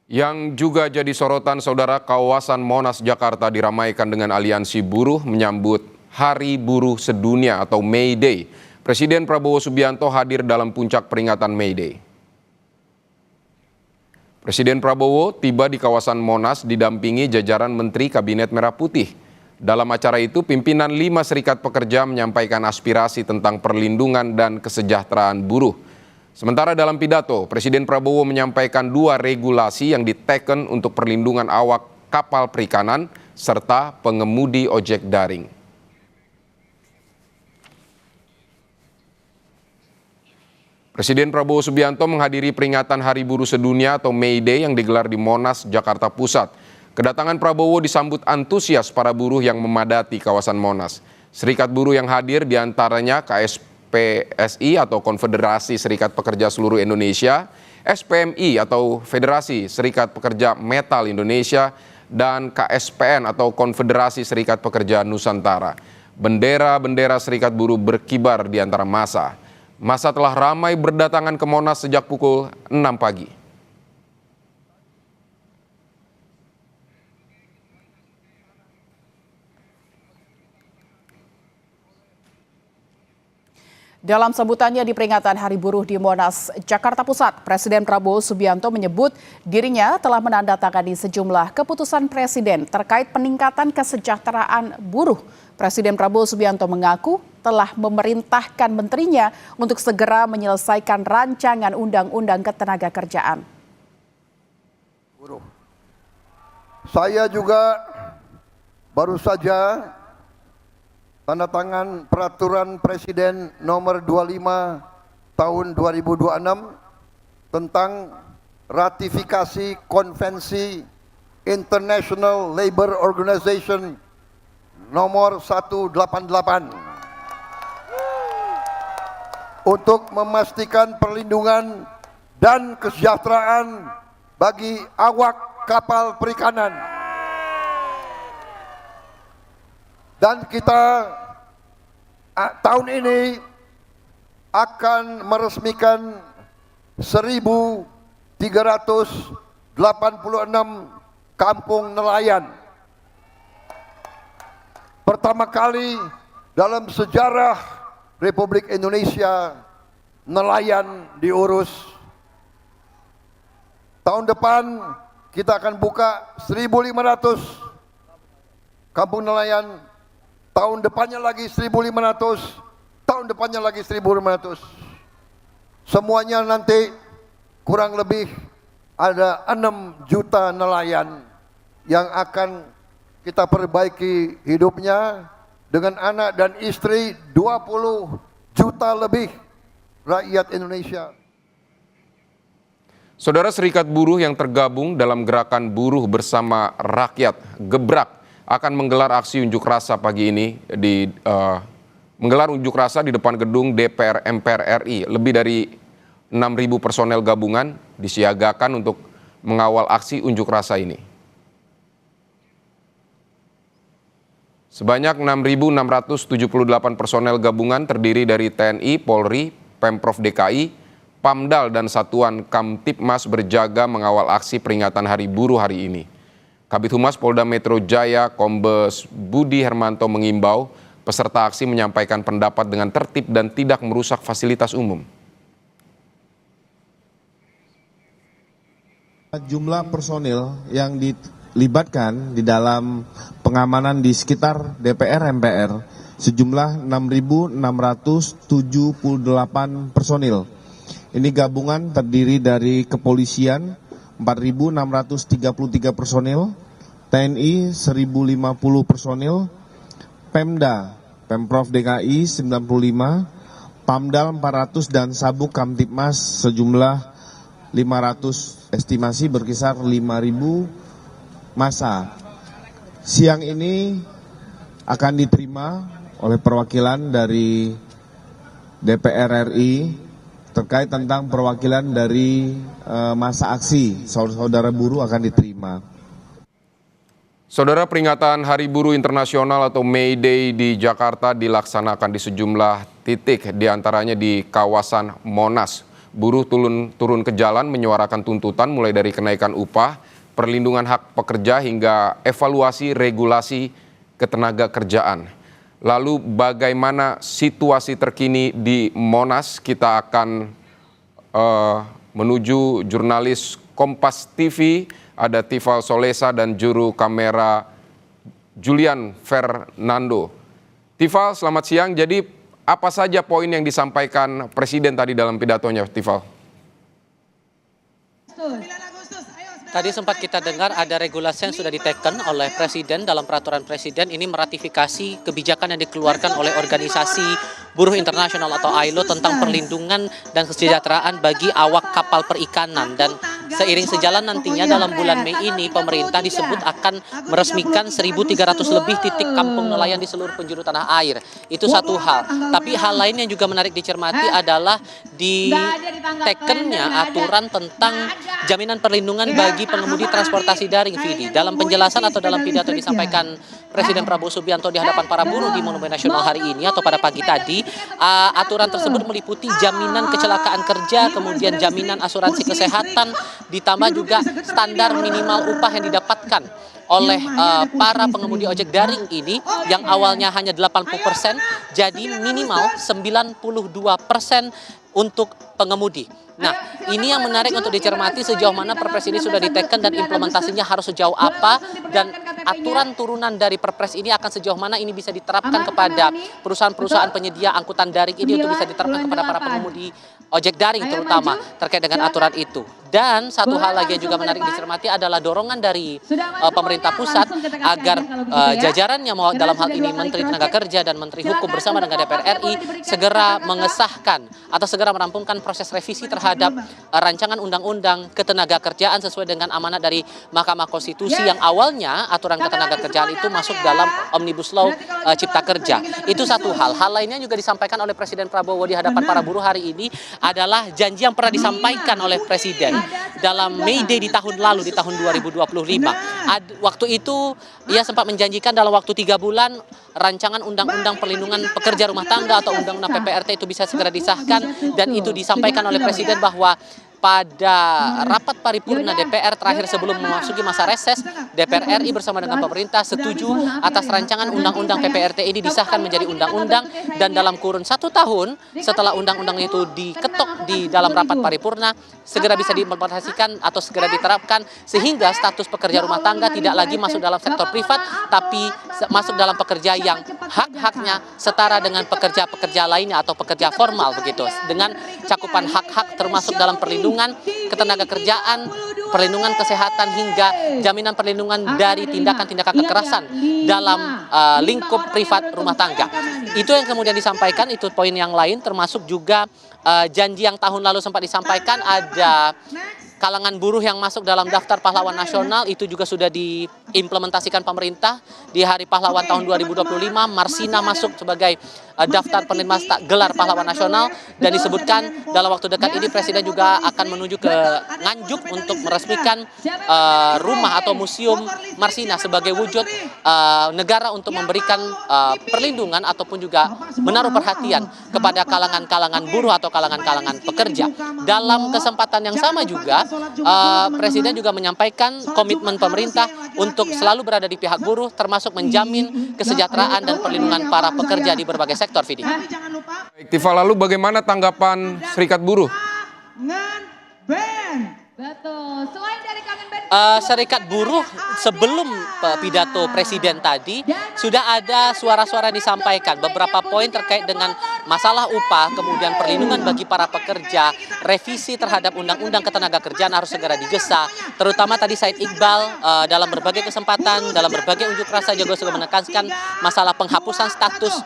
Yang juga jadi sorotan saudara, kawasan Monas Jakarta diramaikan dengan aliansi buruh menyambut Hari Buruh Sedunia atau May Day. Presiden Prabowo Subianto hadir dalam puncak peringatan May Day. Presiden Prabowo tiba di kawasan Monas didampingi jajaran Menteri Kabinet Merah Putih. Dalam acara itu, pimpinan 5 serikat pekerja menyampaikan aspirasi tentang perlindungan dan kesejahteraan buruh. Sementara dalam pidato, Presiden Prabowo menyampaikan 2 regulasi yang diteken untuk perlindungan awak kapal perikanan serta pengemudi ojek daring. Presiden Prabowo Subianto menghadiri peringatan Hari Buruh Sedunia atau May Day yang digelar di Monas, Jakarta Pusat. Kedatangan Prabowo disambut antusias para buruh yang memadati kawasan Monas. Serikat buruh yang hadir diantaranya KSPSI atau Konfederasi Serikat Pekerja Seluruh Indonesia, SPMI atau Federasi Serikat Pekerja Metal Indonesia, dan KSPN atau Konfederasi Serikat Pekerja Nusantara. Bendera-bendera serikat buruh berkibar di antara massa. Massa telah ramai berdatangan ke Monas sejak pukul 6 pagi. Dalam sambutannya di peringatan Hari Buruh di Monas, Jakarta Pusat, Presiden Prabowo Subianto menyebut dirinya telah menandatangani sejumlah keputusan Presiden terkait peningkatan kesejahteraan buruh. Presiden Prabowo Subianto mengaku telah memerintahkan menterinya untuk segera menyelesaikan rancangan undang-undang ketenagakerjaan. Saya juga baru saja tanda tangan peraturan Presiden nomor 25 tahun 2026 tentang ratifikasi konvensi International Labour Organization nomor 188 untuk memastikan perlindungan dan kesejahteraan bagi awak kapal perikanan. Dan kita tahun ini akan meresmikan 1.386 kampung nelayan. Pertama kali dalam sejarah Republik Indonesia nelayan diurus. Tahun depan kita akan buka 1.500 kampung nelayan. Tahun depannya lagi 1.500, tahun depannya lagi 1.500. Semuanya nanti kurang lebih ada 6 juta nelayan yang akan kita perbaiki hidupnya dengan anak dan istri 20 juta lebih rakyat Indonesia. Saudara, serikat buruh yang tergabung dalam gerakan buruh bersama rakyat Gebrak akan menggelar aksi unjuk rasa pagi ini menggelar unjuk rasa di depan gedung DPR MPR RI. Lebih dari 6.000 personel gabungan disiagakan untuk mengawal aksi unjuk rasa ini. Sebanyak 6.678 personel gabungan terdiri dari TNI, Polri, Pemprov DKI, Pamdal, dan Satuan Kamtipmas berjaga mengawal aksi peringatan Hari Buruh hari ini. Kabid Humas Polda Metro Jaya Kombes Budi Hermanto mengimbau peserta aksi menyampaikan pendapat dengan tertib dan tidak merusak fasilitas umum. Jumlah personil yang dilibatkan di dalam pengamanan di sekitar DPR MPR sejumlah 6.678 personil. Ini gabungan terdiri dari kepolisian 4.633 personil, TNI 1.050 personil, Pemda, Pemprov DKI 95, Pamdal 400 dan Sabuk Kamtipmas sejumlah 500, estimasi berkisar 5.000 massa. Siang ini akan diterima oleh perwakilan dari DPR RI terkait tentang perwakilan dari masa aksi. Saudara buruh akan diterima. Saudara, peringatan Hari Buruh Internasional atau May Day di Jakarta dilaksanakan di sejumlah titik, diantaranya di kawasan Monas. Buruh turun ke jalan menyuarakan tuntutan mulai dari kenaikan upah, perlindungan hak pekerja hingga evaluasi regulasi ketenaga kerjaan. Lalu bagaimana situasi terkini di Monas? Kita akan menuju jurnalis Kompas TV, ada Tifal Solesa dan juru kamera Julian Fernando. Tifal, selamat siang. Jadi apa saja poin yang disampaikan Presiden tadi dalam pidatonya, Tifal? Tadi sempat kita dengar ada regulasi yang sudah diteken oleh Presiden dalam peraturan Presiden ini meratifikasi kebijakan yang dikeluarkan oleh organisasi buruh internasional atau ILO tentang perlindungan dan kesejahteraan bagi awak kapal perikanan. Dan seiring sejalan nantinya dalam bulan Mei ini pemerintah disebut akan meresmikan 1.300 lebih titik kampung nelayan di seluruh penjuru tanah air. Itu satu hal. Tapi hal lain yang juga menarik dicermati adalah ditekennya aturan tentang jaminan perlindungan bagi pengemudi transportasi daring, Vidi. Dalam penjelasan atau dalam pidato disampaikan Presiden Prabowo Subianto di hadapan para buruh di Monumen Nasional hari ini atau pada pagi tadi, aturan tersebut meliputi jaminan kecelakaan kerja, kemudian jaminan asuransi kesehatan, ditambah juga standar minimal upah yang didapatkan oleh para pengemudi ojek daring ini yang awalnya hanya 80% jadi minimal 92% untuk pengemudi. Nah, ini yang menarik untuk dicermati sejauh mana Perpres ini sudah diteken dan implementasinya harus sejauh apa, dan aturan turunan dari Perpres ini akan sejauh mana ini bisa diterapkan kepada perusahaan-perusahaan penyedia angkutan daring ini untuk bisa diterapkan kepada para pengemudi ojek daring terutama terkait dengan aturan itu. Dan satu hal lagi yang juga menarik dicermati adalah dorongan dari pemerintah pusat agar jajarannya dalam hal ini Menteri Tenaga Kerja dan Menteri Hukum bersama dengan DPR RI segera mengesahkan atau segera merampungkan proses revisi terhadap rancangan undang-undang ketenaga kerjaan sesuai dengan amanat dari Mahkamah Konstitusi yang awalnya aturan ketenaga kerjaan itu masuk dalam Omnibus Law Cipta Kerja. Itu satu hal. Hal lainnya juga disampaikan oleh Presiden Prabowo di hadapan para buruh hari ini adalah janji yang pernah disampaikan oleh Presiden dalam May Day di tahun lalu, di tahun 2025. Waktu itu ia sempat menjanjikan dalam waktu 3 bulan rancangan undang-undang perlindungan pekerja rumah tangga atau undang-undang PPRT itu bisa segera disahkan, dan itu disampaikan oleh Presiden bahwa pada rapat paripurna DPR terakhir sebelum memasuki masa reses, DPR RI bersama dengan pemerintah setuju atas rancangan undang-undang PPRT ini disahkan menjadi undang-undang, dan dalam kurun 1 tahun setelah undang-undang itu diketok di dalam rapat paripurna segera bisa diimplementasikan atau segera diterapkan sehingga status pekerja rumah tangga tidak lagi masuk dalam sektor privat tapi masuk dalam pekerja yang hak-haknya setara dengan pekerja-pekerja lainnya atau pekerja formal begitu, dengan cakupan hak-hak termasuk dalam perlindungan ketenaga kerjaan, perlindungan kesehatan hingga jaminan perlindungan dari tindakan-tindakan kekerasan dalam lingkup privat rumah tangga. Itu yang kemudian disampaikan, itu poin yang lain termasuk juga janji yang tahun lalu sempat disampaikan ada kalangan buruh yang masuk dalam daftar pahlawan nasional, itu juga sudah diimplementasikan pemerintah di Hari Pahlawan tahun 2025. Marsina masuk sebagai daftar penerima gelar pahlawan nasional, dan disebutkan dalam waktu dekat ini Presiden juga akan menuju ke Nganjuk untuk meresmikan rumah atau museum Marsina sebagai wujud negara untuk memberikan perlindungan ataupun juga menaruh perhatian kepada kalangan-kalangan buruh atau kalangan-kalangan pekerja. Dalam kesempatan yang sama juga Presiden juga menyampaikan komitmen pemerintah untuk selalu berada di pihak buruh, termasuk menjamin kesejahteraan dan perlindungan para pekerja di berbagai sektor, Vidi. Baik, Tifa, lalu bagaimana tanggapan Serikat Buruh? Betul. Selain dari Kangen Band, Serikat Buruh sebelum pidato Presiden tadi sudah ada suara-suara disampaikan beberapa poin terkait dengan masalah upah, kemudian perlindungan bagi para pekerja, revisi terhadap undang-undang ketenaga kerjaan harus segera digesa. Terutama tadi Said Iqbal dalam berbagai kesempatan, dalam berbagai unjuk rasa juga sudah menekankan masalah penghapusan status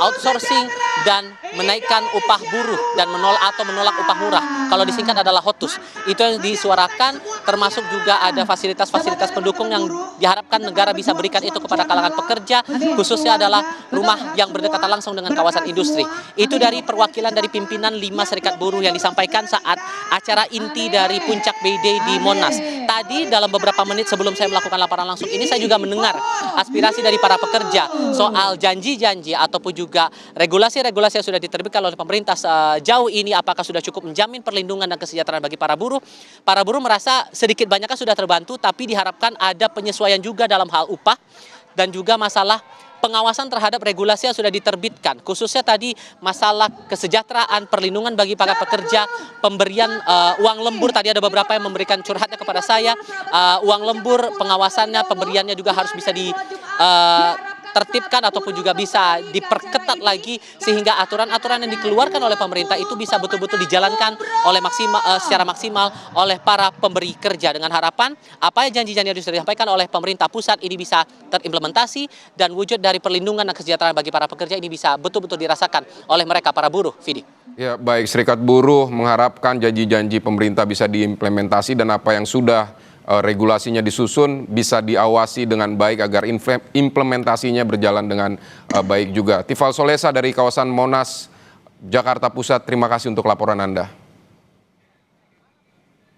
outsourcing dan menaikkan upah buruh dan menolak upah murah. Kalau disingkat adalah HOTUS. Itu yang disuarakan, termasuk juga ada fasilitas-fasilitas pendukung sembako yang diharapkan negara bisa berikan itu kepada kalangan pekerja, khususnya adalah rumah yang berdekatan langsung dengan kawasan industri. Itu dari perwakilan dari pimpinan 5 serikat buruh yang disampaikan saat acara inti dari Puncak May Day di Monas. Tadi dalam beberapa menit sebelum saya melakukan laporan langsung ini, saya juga mendengar aspirasi dari para pekerja soal janji-janji ataupun juga regulasi-regulasi yang sudah diterbitkan oleh pemerintah sejauh ini, apakah sudah cukup menjamin perlindungan dan kesejahteraan bagi para buruh. Para buruh merasa sedikit banyaknya sudah terbantu, tapi diharapkan ada penyesuaian juga dalam hal upah dan juga masalah pengawasan terhadap regulasi yang sudah diterbitkan, khususnya tadi masalah kesejahteraan, perlindungan bagi para pekerja, pemberian uang lembur. Tadi ada beberapa yang memberikan curhatnya kepada saya, uang lembur, pengawasannya, pemberiannya juga harus bisa tertibkan ataupun juga bisa diperketat lagi, sehingga aturan-aturan yang dikeluarkan oleh pemerintah itu bisa betul-betul dijalankan oleh secara maksimal oleh para pemberi kerja, dengan harapan apa yang janji-janji yang sudah disampaikan oleh pemerintah pusat ini bisa terimplementasi dan wujud dari perlindungan dan kesejahteraan bagi para pekerja ini bisa betul-betul dirasakan oleh mereka para buruh. Vidi. Ya, baik, Serikat Buruh mengharapkan janji-janji pemerintah bisa diimplementasi dan apa yang sudah regulasinya disusun bisa diawasi dengan baik agar implementasinya berjalan dengan baik juga. Tifal Solesa dari kawasan Monas, Jakarta Pusat, terima kasih untuk laporan Anda.